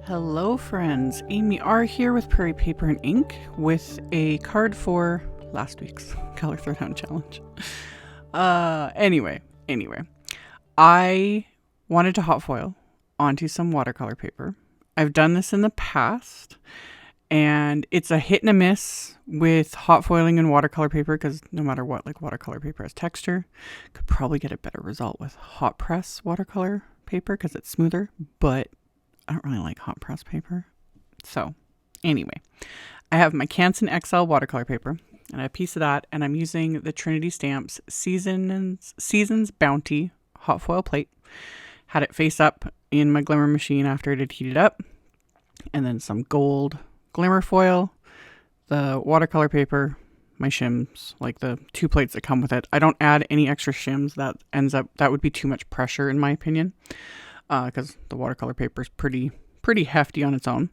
Hello friends, AmyR here with Prairie Paper and Ink with a card for last week's Color Throwdown Challenge. Anyway, I wanted to hot foil onto some watercolor paper. I've done this in the past and it's a hit and a miss with hot foiling and watercolor paper because no matter what, like watercolor paper has texture. Could probably get a better result with hot press watercolor paper because it's smoother, but I don't really like hot press paper. So anyway, I have my Canson XL watercolor paper and a piece of that, and I'm using the Trinity Stamps Seasons Bounty hot foil plate. Had it face up in my Glimmer machine after it had heated up, and then some gold Glimmer foil, the watercolor paper, my shims, like the 2 plates that come with it. I don't add any extra shims. That would be too much pressure in my opinion. Because the watercolor paper is pretty hefty on its own.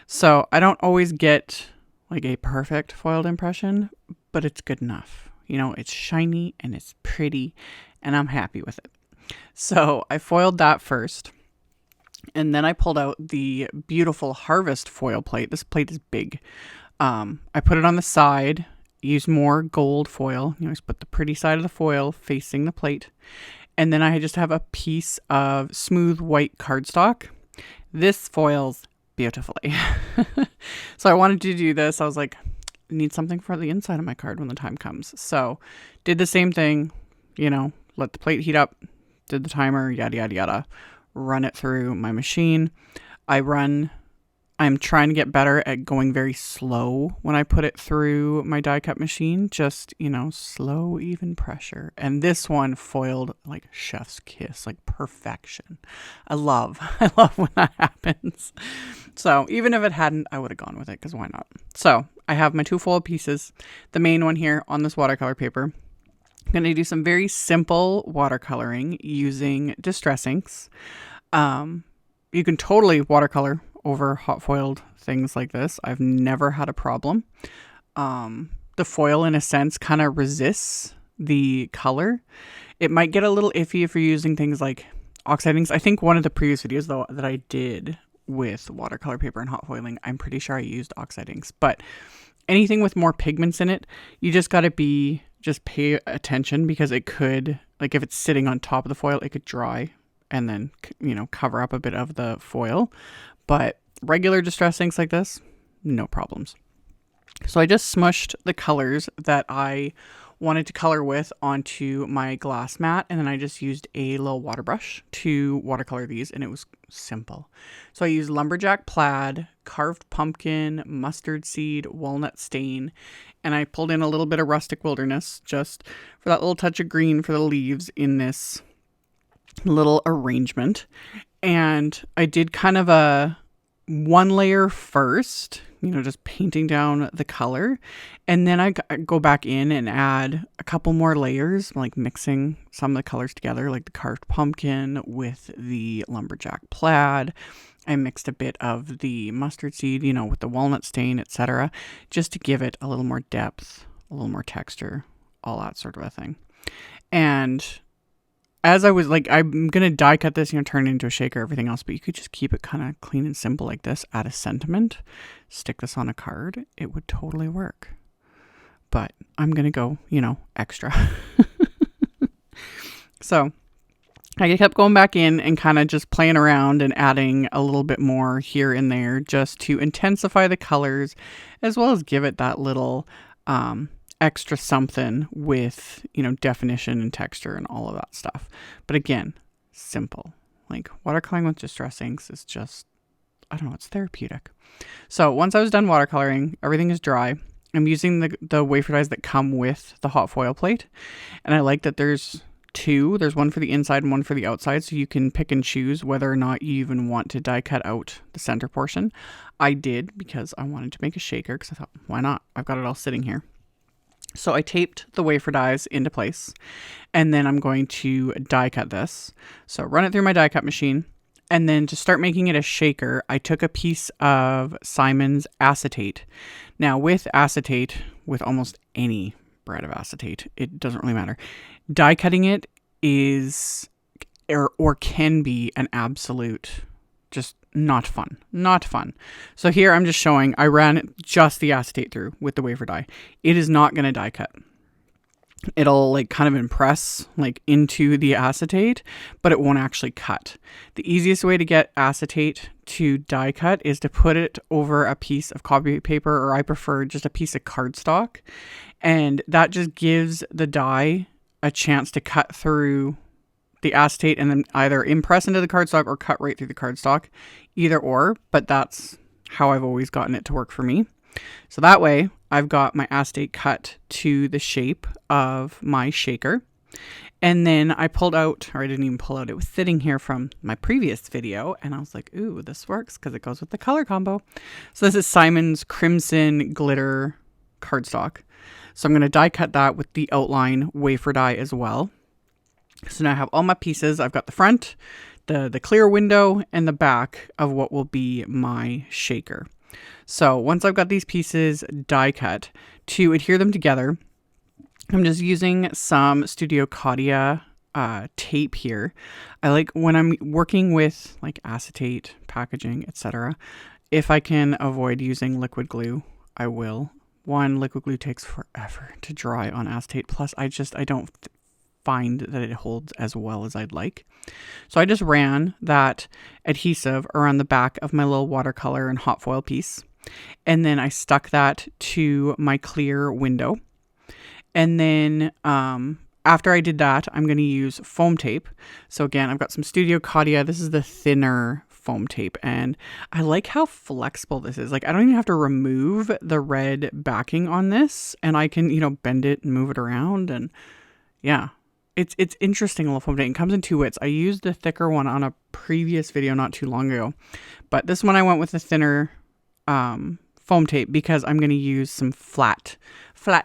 So I don't always get like a perfect foiled impression, but it's good enough. You know, it's shiny and it's pretty and I'm happy with it. So I foiled that first. And then I pulled out the beautiful Harvest foil plate. This plate is big. I put it on the side, used more gold foil. You know, just put the pretty side of the foil facing the plate. And then I just have a piece of smooth white cardstock. This foils beautifully. So I wanted to do this. I was like, I need something for the inside of my card when the time comes. So did the same thing, you know, let the plate heat up, did the timer, yada, yada, yada, run it through my machine. I'm trying to get better at going very slow when I put it through my die cut machine. Just, you know, slow, even pressure. And this one foiled like chef's kiss, like perfection. I love when that happens. So even if it hadn't, I would have gone with it because why not? So I have my 2 foiled pieces. The main one here on this watercolor paper. I'm going to do some very simple watercoloring using distress inks. You can totally watercolor over hot foiled things like this. I've never had a problem. The foil in a sense kind of resists the color. It might get a little iffy if you're using things like oxide inks. I think one of the previous videos though that I did with watercolor paper and hot foiling, I'm pretty sure I used oxide inks, but anything with more pigments in it, you just got to pay attention because it could, like if it's sitting on top of the foil, it could dry and then, you know, cover up a bit of the foil. But regular distress inks like this, no problems. So I just smushed the colors that I wanted to color with onto my glass mat. And then I just used a little water brush to watercolor these. And it was simple. So I used Lumberjack Plaid, Carved Pumpkin, Mustard Seed, Walnut Stain. And I pulled in a little bit of Rustic Wilderness just for that little touch of green for the leaves in this little arrangement. And I did kind of a 1 layer first, you know, just painting down the color. And then I go back in and add a couple more layers, like mixing some of the colors together, like the Carved Pumpkin with the Lumberjack Plaid. I mixed a bit of the Mustard Seed, you know, with the Walnut Stain, etc., just to give it a little more depth, a little more texture, all that sort of a thing. And as I was like, I'm going to die cut this, you know, turn it into a shaker, everything else, but you could just keep it kind of clean and simple like this, add a sentiment, stick this on a card. It would totally work. But I'm going to go, you know, extra. So I kept going back in and kind of just playing around and adding a little bit more here and there just to intensify the colors as well as give it that little, extra something with, you know, definition and texture and all of that stuff. But again, simple. Like watercoloring with distress inks is just, I don't know, it's therapeutic. So once I was done watercoloring, everything is dry. I'm using the wafer dies that come with the hot foil plate. And I like that there's 2. There's one for the inside and one for the outside. So you can pick and choose whether or not you even want to die cut out the center portion. I did because I wanted to make a shaker because I thought, why not? I've got it all sitting here. So I taped the wafer dies into place and then I'm going to die cut this. So run it through my die cut machine. And then to start making it a shaker, I took a piece of Simon's acetate. Now with acetate, with almost any brand of acetate, it doesn't really matter. Die cutting it is or can be an absolute just not fun. Not fun. So here I'm just showing, I ran just the acetate through with the wafer die. It is not going to die cut. It'll like kind of impress like into the acetate, but it won't actually cut. The easiest way to get acetate to die cut is to put it over a piece of copy paper, or I prefer just a piece of cardstock. And that just gives the die a chance to cut through the acetate and then either impress into the cardstock or cut right through the cardstock, either or, but that's how I've always gotten it to work for me. So that way I've got my acetate cut to the shape of my shaker. And then I pulled out, or I didn't even pull out, it was sitting here from my previous video. And I was like, ooh, this works because it goes with the color combo. So this is Simon's Crimson Glitter cardstock. So I'm going to die cut that with the outline wafer die as well. So now I have all my pieces. I've got the front, the clear window, and the back of what will be my shaker. So once I've got these pieces die cut, to adhere them together, I'm just using some Studio Caudia tape here. I like when I'm working with like acetate, packaging, etc. If I can avoid using liquid glue, I will. One, liquid glue takes forever to dry on acetate. Plus, I don't find that it holds as well as I'd like. So I just ran that adhesive around the back of my little watercolor and hot foil piece. And then I stuck that to my clear window. And then after I did that, I'm going to use foam tape. So again, I've got some Studio Caudia. This is the thinner foam tape. And I like how flexible this is. Like I don't even have to remove the red backing on this. And I can, bend it and move it around. And yeah, it's interesting little foam tape. It comes in two widths. I used the thicker one on a previous video not too long ago. But this one I went with the thinner foam tape because I'm going to use some flat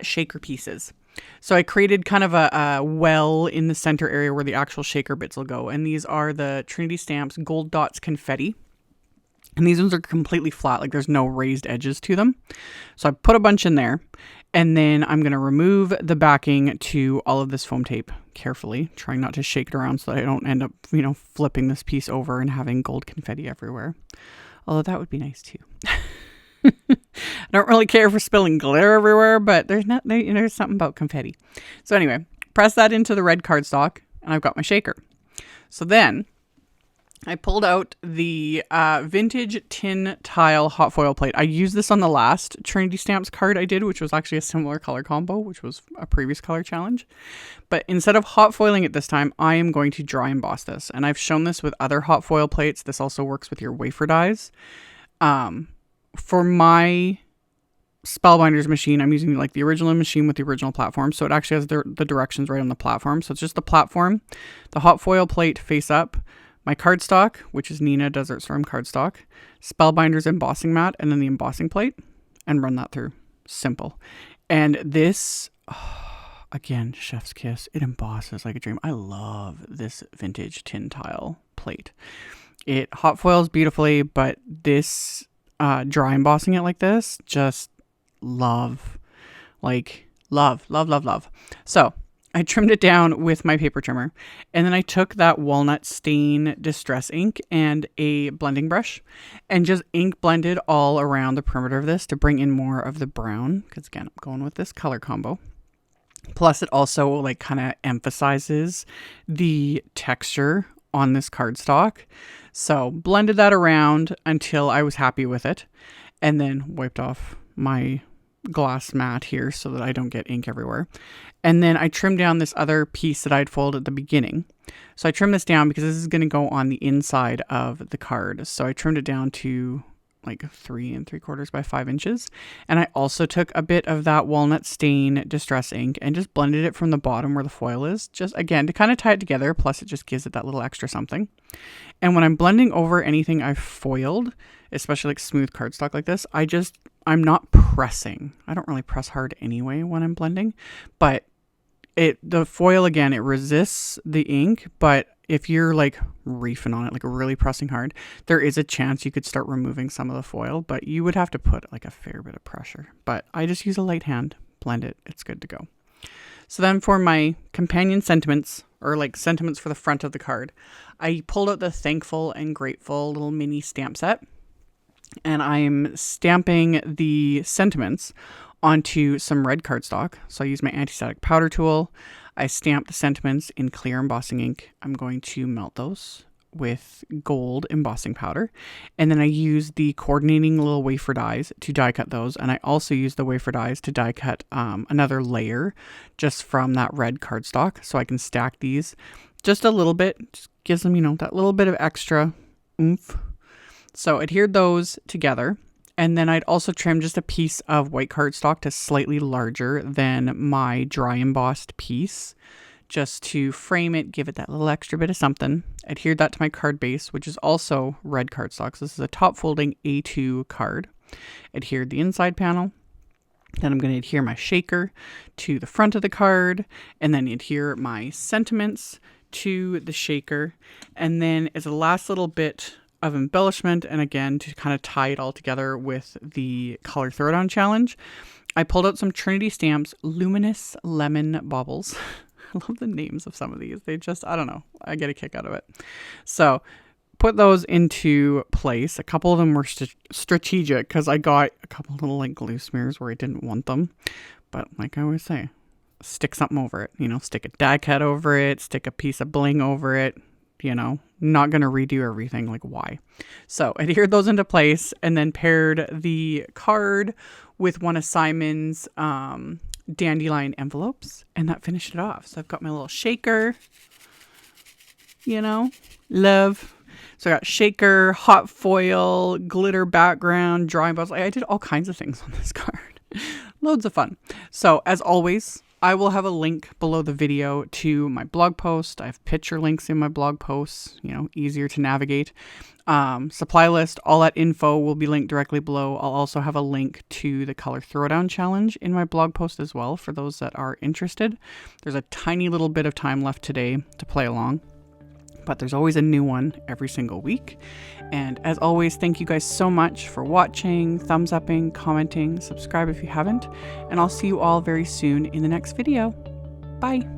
shaker pieces. So I created kind of a well in the center area where the actual shaker bits will go. And these are the Trinity Stamps Gold Dots Confetti. And these ones are completely flat, like there's no raised edges to them. So I put a bunch in there. And then I'm going to remove the backing to all of this foam tape carefully, trying not to shake it around so that I don't end up, flipping this piece over and having gold confetti everywhere. Although that would be nice too. I don't really care for spilling glitter everywhere, but there's something about confetti. So anyway, press that into the red cardstock and I've got my shaker. So then I pulled out the vintage tin tile hot foil plate. I used this on the last Trinity Stamps card I did, which was actually a similar color combo, which was a previous color challenge. But instead of hot foiling it this time, I am going to dry emboss this. And I've shown this with other hot foil plates. This also works with your wafer dies. For my Spellbinders machine, I'm using like the original machine with the original platform. So it actually has the directions right on the platform. So it's just the platform, the hot foil plate face up, my cardstock, which is Nina Desert Storm cardstock, Spellbinders embossing mat, and then the embossing plate, and run that through. Simple. And this, again, chef's kiss. It embosses like a dream. I love this vintage tin tile plate. It hot foils beautifully, but this dry embossing it like this, just love. So I trimmed it down with my paper trimmer, and then I took that walnut stain distress ink and a blending brush and just ink blended all around the perimeter of this to bring in more of the brown, because again, I'm going with this color combo. Plus it also like kind of emphasizes the texture on this cardstock. So blended that around until I was happy with it, and then wiped off my glass mat here so that I don't get ink everywhere. And then I trimmed down this other piece that I'd folded at the beginning. So I trimmed this down because this is going to go on the inside of the card. So I trimmed it down to like 3 3/4 by 5 inches. And I also took a bit of that walnut stain distress ink and just blended it from the bottom where the foil is, just again to kind of tie it together. Plus it just gives it that little extra something. And when I'm blending over anything I've foiled, especially like smooth cardstock like this, I'm not pressing. I don't really press hard anyway when I'm blending, but the foil, again, it resists the ink, but if you're like reefing on it, like really pressing hard, there is a chance you could start removing some of the foil, but you would have to put like a fair bit of pressure. But I just use a light hand, blend it, it's good to go. So then for my companion sentiments, or like sentiments for the front of the card, I pulled out the Thankful and Grateful little mini stamp set. And I'm stamping the sentiments onto some red cardstock. So I use my anti-static powder tool. I stamp the sentiments in clear embossing ink. I'm going to melt those with gold embossing powder. And then I use the coordinating little wafer dies to die cut those. And I also use the wafer dies to die cut another layer just from that red cardstock. So I can stack these just a little bit. Just gives them, you know, that little bit of extra oomph. So adhered those together. And then I'd also trim just a piece of white cardstock to slightly larger than my dry embossed piece, just to frame it, give it that little extra bit of something. Adhered that to my card base, which is also red cardstock. So this is a top folding A2 card. Adhered the inside panel. Then I'm going to adhere my shaker to the front of the card, and then adhere my sentiments to the shaker. And then as a last little bit of embellishment, and again to kind of tie it all together with the color throwdown challenge, I pulled out some Trinity Stamps Luminous Lemon Baubles. I love the names of some of these. They just, I don't know, I get a kick out of it. So put those into place. A couple of them were strategic because I got a couple little like glue smears where I didn't want them, but like I always say, stick something over it, you know, stick a die cut over it, stick a piece of bling over it. You know, not going to redo everything, like why? So adhered those into place and then paired the card with one of Simon's dandelion envelopes, and that finished it off. So I've got my little shaker, you know, love. So I got shaker, hot foil, glitter background, drawing bows. I did all kinds of things on this card. Loads of fun. So as always, I will have a link below the video to my blog post. I have picture links in my blog posts, you know, easier to navigate. Supply list, all that info will be linked directly below. I'll also have a link to the color throwdown challenge in my blog post as well for those that are interested. There's a tiny little bit of time left today to play along, but there's always a new one every single week. And as always, thank you guys so much for watching, thumbs upping, commenting, subscribe if you haven't, and I'll see you all very soon in the next video. Bye.